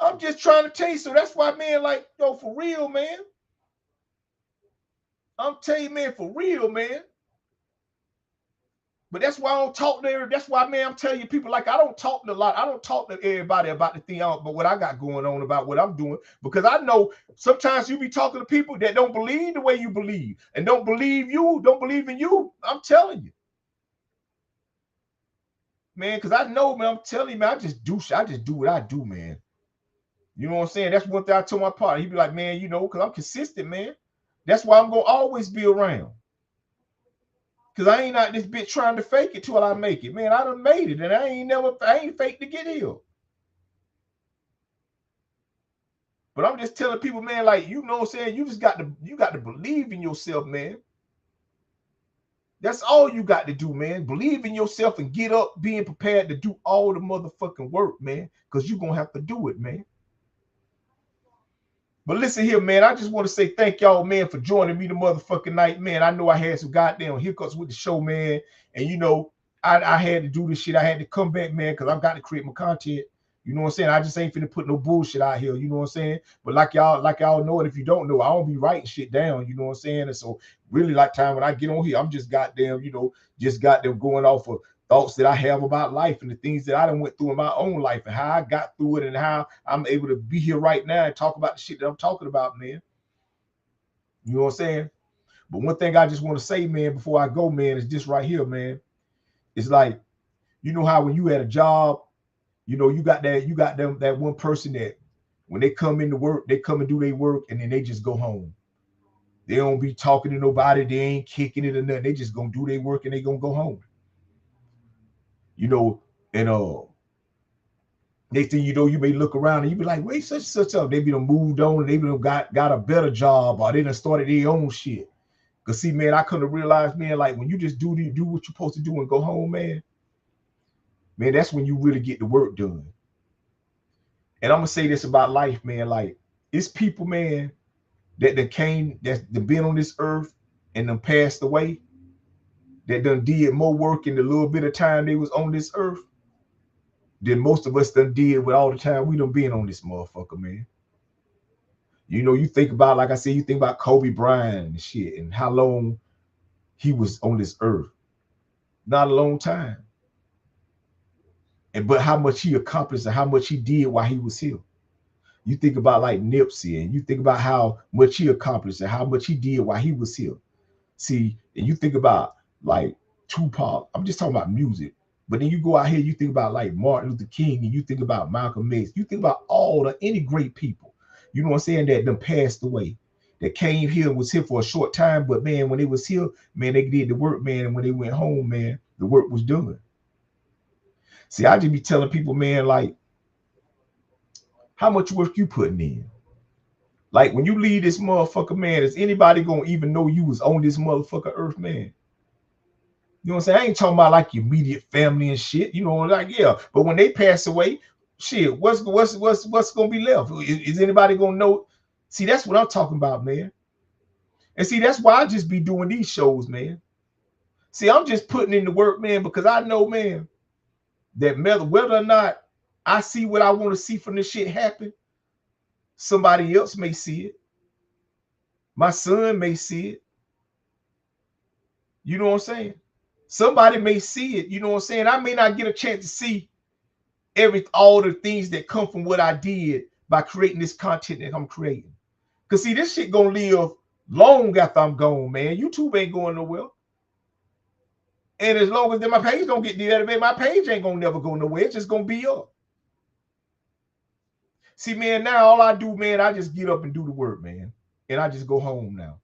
I'm just trying to tell you. So that's why, man, like, yo, for real, man. I'm telling you, man, for real, man. But that's why I don't talk there. That's why, man, I'm telling you, people, like, I don't talk to a lot. I don't talk to everybody about the thing, but what I got going on, about what I'm doing, because I know sometimes you be talking to people that don't believe the way you believe and don't believe in you. I'm telling you, man, because I know, man, I'm telling you, man, I just do what I do, man. You know what I'm saying? That's one thing I told my partner. He'd be like, man, you know, because I'm consistent, man. That's why I'm going to always be around. Because I ain't out this bitch trying to fake it till I make it. Man, I done made it, and I ain't fake to get here. But I'm just telling people, man, like, you know what I'm saying? You got to believe in yourself, man. That's all you got to do, man. Believe in yourself and get up being prepared to do all the motherfucking work, man. Because you're going to have to do it, man. But listen here, man, I just want to say thank y'all, man, for joining me the motherfucking night, man. I know I had some goddamn hiccups with the show, man. And, you know, I had to do this shit. I had to come back, man, because I've got to create my content. You know what I'm saying? I just ain't finna put no bullshit out here. You know what I'm saying? But like y'all know it. If you don't know, I don't be writing shit down. You know what I'm saying? And so really, like, time when I get on here, I'm just goddamn, you know, going off of thoughts that I have about life and the things that I done went through in my own life and how I got through it and how I'm able to be here right now and talk about the shit that I'm talking about, man. You know what I'm saying? But one thing I just want to say, man, before I go, man, is this right here, man. It's like, you know how when you at a job, you know, you got that one person that when they come into work, they come and do their work and then they just go home. They don't be talking to nobody. They ain't kicking it or nothing. They just gonna do their work and they gonna go home. You know, and next thing you know, you may look around and you be like, wait, such up. They be done moved on and they be done got a better job or they done started their own shit. Cause see, man, I couldn't have realized, man, like when you just do what you're supposed to do and go home, man, that's when you really get the work done. And I'm gonna say this about life, man, like it's people, man, that been on this earth and done passed away, that done did more work in the little bit of time they was on this earth than most of us done did with all the time we done been on this motherfucker, man. You know, you think about, like I said, you think about Kobe Bryant and shit and how long he was on this earth. Not a long time. but how much he accomplished and how much he did while he was here. You think about like Nipsey, and you think about how much he accomplished and how much he did while he was here. See, and you think about like Tupac. I'm just talking about music. But then you go out here, you think about like Martin Luther King, and you think about Malcolm X. You think about any great people, you know what I'm saying, that them passed away, that came here and was here for a short time. But man, when they was here, man, they did the work, man. And when they went home, man, the work was done. See, I just be telling people, man, like, how much work you putting in? Like, when you leave this motherfucker, man, is anybody gonna even know you was on this motherfucker earth, man? You know what I'm saying? I ain't talking about like your immediate family and shit. You know, like, yeah. But when they pass away, shit, what's gonna be left? Is anybody gonna know? See, that's what I'm talking about, man. And see, that's why I just be doing these shows, man. See, I'm just putting in the work, man, because I know, man, that whether or not I see what I want to see from this shit happen, somebody else may see it. My son may see it. You know what I'm saying? Somebody may see it. You know what I'm saying? I may not get a chance to see all the things that come from what I did by creating this content that I'm creating. Because see, this shit gonna live long after I'm gone, man. YouTube ain't going nowhere. And as long as my page don't get deactivated, my page ain't gonna never go nowhere. It's just gonna be up. See, man, now all I do, man, I just get up and do the work, man. And I just go home now.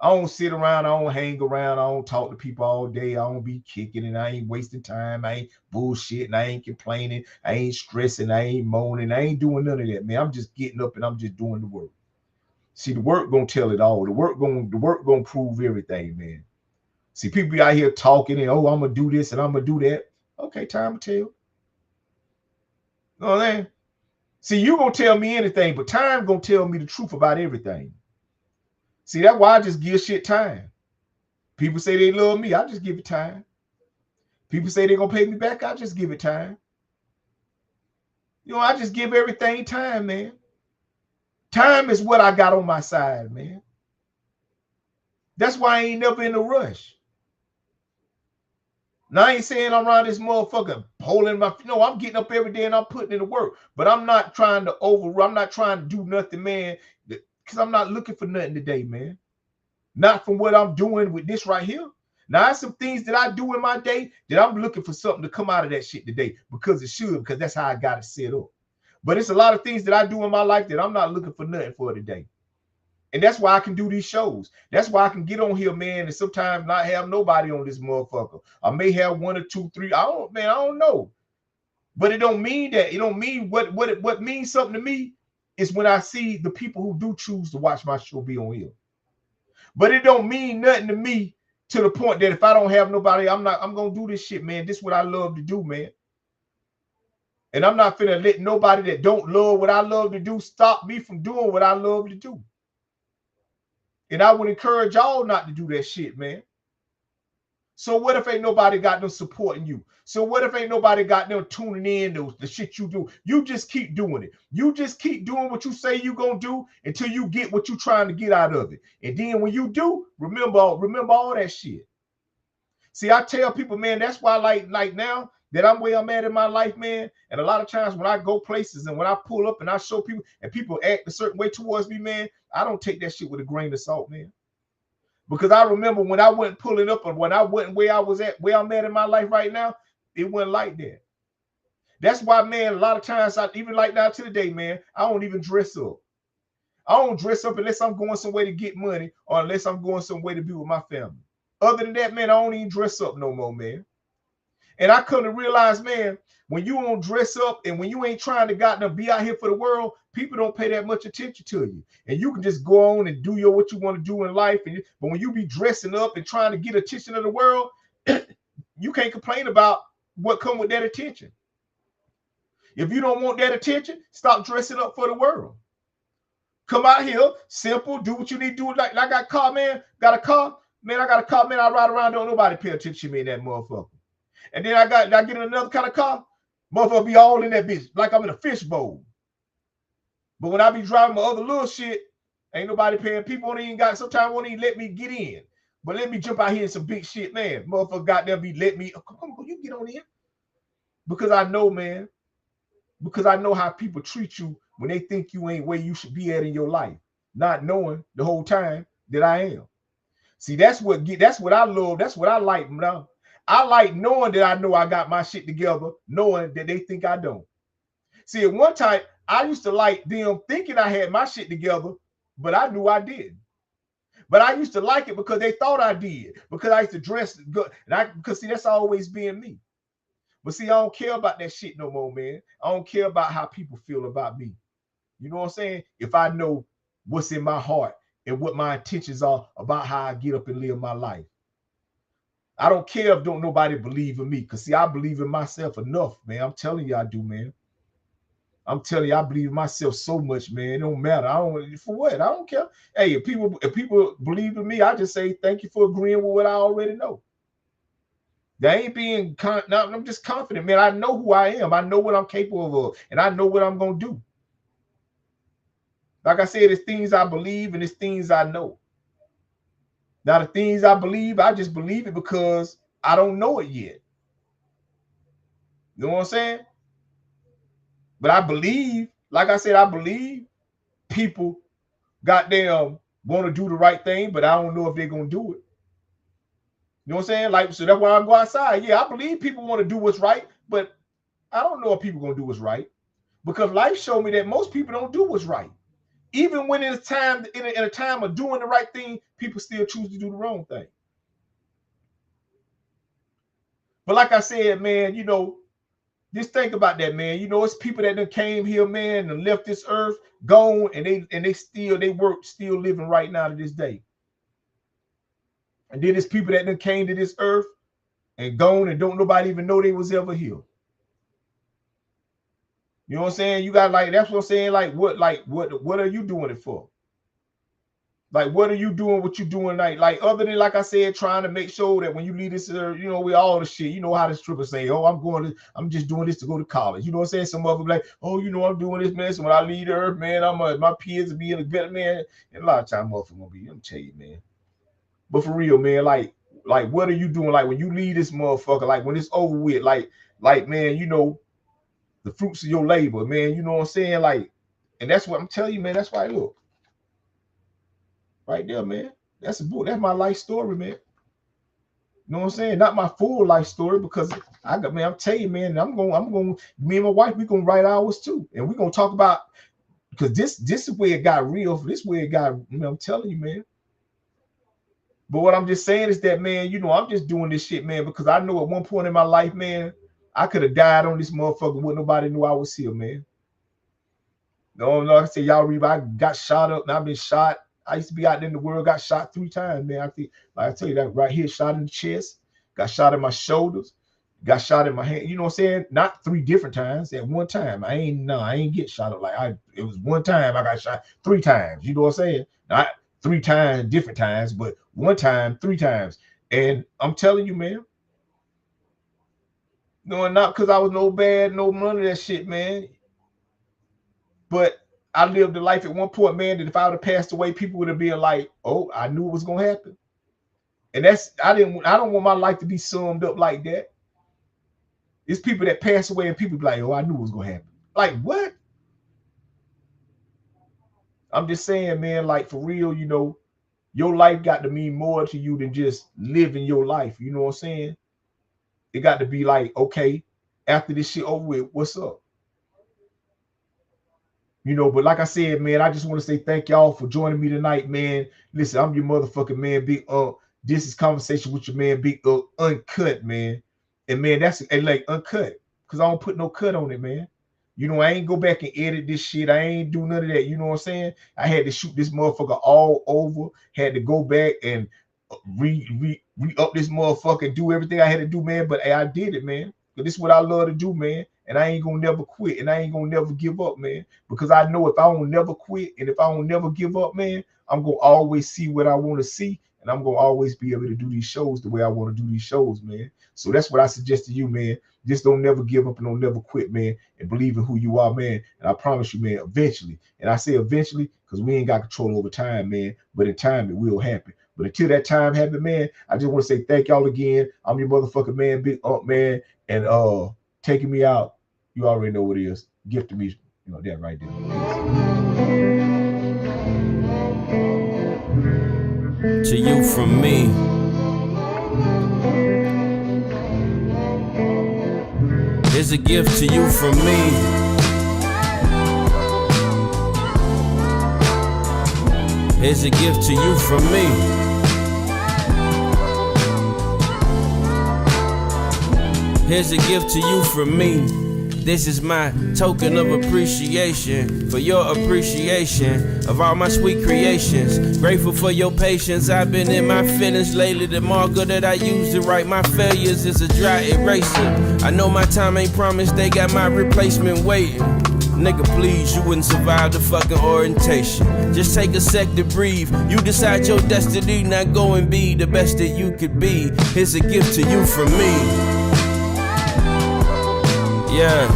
I don't sit around, I don't hang around, I don't talk to people all day, I don't be kicking, and I ain't wasting time, I ain't bullshitting, I ain't complaining, I ain't stressing, I ain't moaning, I ain't doing none of that, man. I'm just getting up and I'm just doing the work. See, the work gonna tell it all. The work gonna prove everything, man. See, people be out here talking and, oh, I'm gonna do this and I'm gonna do that. Okay, time to tell. You know what I'm saying? See, you gonna tell me anything, but time gonna tell me the truth about everything. See, that's why I just give shit time. People say they love me, I just give it time. People say they're gonna pay me back, I just give it time. You know, I just give everything time, man. Time is what I got on my side, man. That's why I ain't never in a rush. Now, I ain't saying I'm around this motherfucker holding my, no, I'm getting up every day and I'm putting in the work, but I'm not trying to I'm not trying to do nothing, man, because I'm not looking for nothing today, man. Not from what I'm doing with this right here. Now, there's some things that I do in my day that I'm looking for something to come out of that shit today because it should, because that's how I got it set up. But it's a lot of things that I do in my life that I'm not looking for nothing for today. And that's why I can do these shows. That's why I can get on here, man, and sometimes not have nobody on this motherfucker. I may have 1 or 2, 3. I don't know. But it don't mean that. It don't mean what means something to me is when I see the people who do choose to watch my show be on here. But it don't mean nothing to me to the point that if I don't have nobody, I'm gonna do this shit, man. This is what I love to do, man. And I'm not finna let nobody that don't love what I love to do stop me from doing what I love to do. And I would encourage y'all not to do that shit, man. So what if ain't nobody got them supporting you? So what if ain't nobody got them tuning in to the shit you do? You just keep doing it. You just keep doing what you say you gonna do until you get what you trying to get out of it. And then when you do, remember all that shit. See, I tell people, man, that's why like now that I'm where I'm at in my life, man. And a lot of times when I go places and when I pull up and I show people and people act a certain way towards me, man, I don't take that shit with a grain of salt, man. Because I remember when I wasn't pulling up and when I wasn't where I was at, where I'm at in my life right now, it wasn't like that. That's why, man, a lot of times, even like now to the day, man, I don't even dress up. I don't dress up unless I'm going somewhere to get money or unless I'm going somewhere to be with my family. Other than that, man, I don't even dress up no more, man. And I come to realize, man, when you don't dress up and when you ain't trying to goddamn be out here for the world, people don't pay that much attention to you. And you can just go on and do what you want to do in life. But when you be dressing up and trying to get attention of the world, you can't complain about what come with that attention. If you don't want that attention, stop dressing up for the world. Come out here, simple, do what you need to do. Like I got a car, man. Got a car, man. I got a car, man. I ride around, don't nobody pay attention to me in that motherfucker. And then I get in another kind of car, motherfucker be all in that bitch, like I'm in a fishbowl. But when I be driving my other little shit, ain't nobody paying. People sometimes won't even let me get in. But let me jump out here in some big shit, man. Motherfucker got there be let me, come on, you get on in. Because I know, man, because I know how people treat you when they think you ain't where you should be at in your life, not knowing the whole time that I am. See, that's what I love. That's what I like now. I like knowing that I know I got my shit together, knowing that they think I don't. See, at one time, I used to like them thinking I had my shit together, but I knew I didn't. But I used to like it because they thought I did, because I used to dress good. And because see, that's always been me. But see, I don't care about that shit no more, man. I don't care about how people feel about me. You know what I'm saying? If I know what's in my heart and what my intentions are about how I get up and live my life. I don't care if don't nobody believe in me. Because see, I believe in myself enough, man. I'm telling you I do, man. I'm telling you, I believe in myself so much, man. It don't matter. I don't for what. I don't care. Hey, if people believe in me, I just say thank you for agreeing with what I already know. They ain't being I'm just confident, man. I know who I am. I know what I'm capable of, and I know what I'm gonna do. Like I said, it's things I believe and it's things I know. Now, the things I believe, I just believe it because I don't know it yet. You know what I'm saying? But I believe, like I said, I believe people goddamn want to do the right thing, but I don't know if they're gonna do it. You know what I'm saying? Like, so that's why I go outside. Yeah, I believe people want to do what's right, but I don't know if people gonna do what's right. Because life showed me that most people don't do what's right. Even when it's time in a time of doing the right thing, people still choose to do the wrong thing. But like I said, man, you know, just think about that, man. You know, it's people that done came here, man, and left this earth, gone, and they work still living right now to this day. And then there's people that done came to this earth and gone and don't nobody even know they was ever here. You know what I'm saying? You got that's what I'm saying. What are you doing it for? Like, what are you doing? What you doing? Like other than, like I said, trying to make sure that when you leave this, you know, we all the shit. You know how the strippers say, "Oh, I'm just doing this to go to college." You know what I'm saying? Some of them like, "Oh, you know, I'm doing this, man. So when I leave the earth, man, my kids will be in a better man." And a lot of time, motherfucker gonna be. Let me tell you, man. But for real, man, like what are you doing? Like when you leave this motherfucker, like when it's over with, like man, you know, the fruits of your labor, man. You know what I'm saying? Like, and that's what I'm telling you, man. That's why I look. Right there, man. That's a book. That's my life story, man. You know what I'm saying? Not my full life story, because I'm telling you, man, me and my wife, we're gonna write ours too. And we're gonna talk about, because this is where it got real. This is where it got, I'm telling you, man. But what I'm just saying is that, man, you know, I'm just doing this shit, man, because I know at one point in my life, man, I could have died on this motherfucker when nobody knew I was here, man. No, like I said, y'all read, I got shot up and I've been shot. I used to be out in the world, got shot 3 times, man. I think, like I tell you, that right here, shot in the chest, got shot in my shoulders, got shot in my hand. You know what I'm saying? Not 3 different times. At one time, I ain't get shot up. It was one time I got shot 3 times. You know what I'm saying? Not 3 times, different times, but one time, 3 times. And I'm telling you, man, no, not because I was no bad, no none of that shit, man. But I lived a life at one point, man, that if I would have passed away, people would have been like, "Oh, I knew it was gonna happen." And I don't want my life to be summed up like that. It's people that pass away and people be like, "Oh, I knew it was gonna happen." Like, what? I'm just saying, man, like, for real, you know, your life got to mean more to you than just living your life. You know what I'm saying? It got to be like, okay, after this shit over with, what's up? You know, but like I said, man, I just want to say thank y'all for joining me tonight, man. Listen, I'm your motherfucking man, Big Unc. This is Conversation with your man, Big Unc, uncut, man. And man, that's like uncut, because I don't put no cut on it, man. You know, I ain't go back and edit this shit. I ain't do none of that. You know what I'm saying? I had to shoot this motherfucker all over. Had to go back and re-up this motherfucker, do everything I had to do, man. But hey, I did it, man. But this is what I love to do, man. And I ain't gonna never quit, and I ain't gonna never give up, man. Because I know if I don't never quit and if I don't never give up, man, I'm gonna always see what I want to see, and I'm gonna always be able to do these shows the way I want to do these shows, man. So that's what I suggest to you, man. Just don't never give up and don't never quit, man, and believe in who you are, man. And I promise you, man, eventually, and I say eventually because we ain't got control over time, man, but in time it will happen. But until that time happen, man, I just want to say thank y'all again. I'm your motherfucking man, Big Unc, man, and taking me out. You already know what it is. Gift to me, you know, that right there. To you from me. Here's a gift to you from me. Here's a gift to you from me. Here's a gift to you from me. This is my token of appreciation for your appreciation of all my sweet creations. Grateful for your patience. I've been in my feelings lately. The marker that I use to write my failures is a dry eraser. I know my time ain't promised. They got my replacement waiting. Nigga, please, you wouldn't survive the fucking orientation. Just take a sec to breathe. You decide your destiny, not go and be the best that you could be. Here's a gift to you from me. Yeah.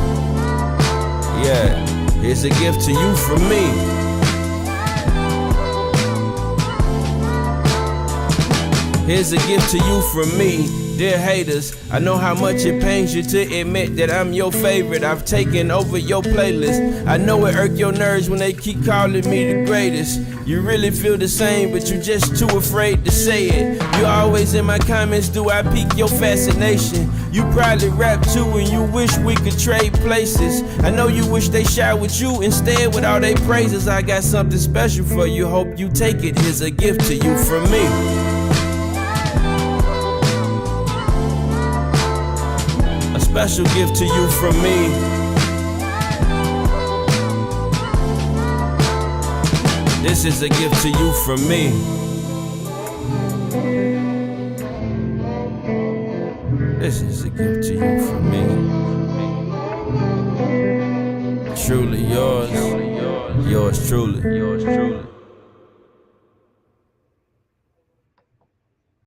Here's a gift to you from me. Here's a gift to you from me. Dear haters, I know how much it pains you to admit that I'm your favorite. I've taken over your playlist. I know it irk your nerves when they keep calling me the greatest. You really feel the same, but you just too afraid to say it. You always in my comments, do I pique your fascination? You probably rap too and you wish we could trade places. I know you wish they shot with you instead with all they praises. I got something special for you, hope you take it. Here's a gift to you from me. Special gift to you from me. This is a gift to you from me. This is a gift to you from me. Truly yours. Yours truly.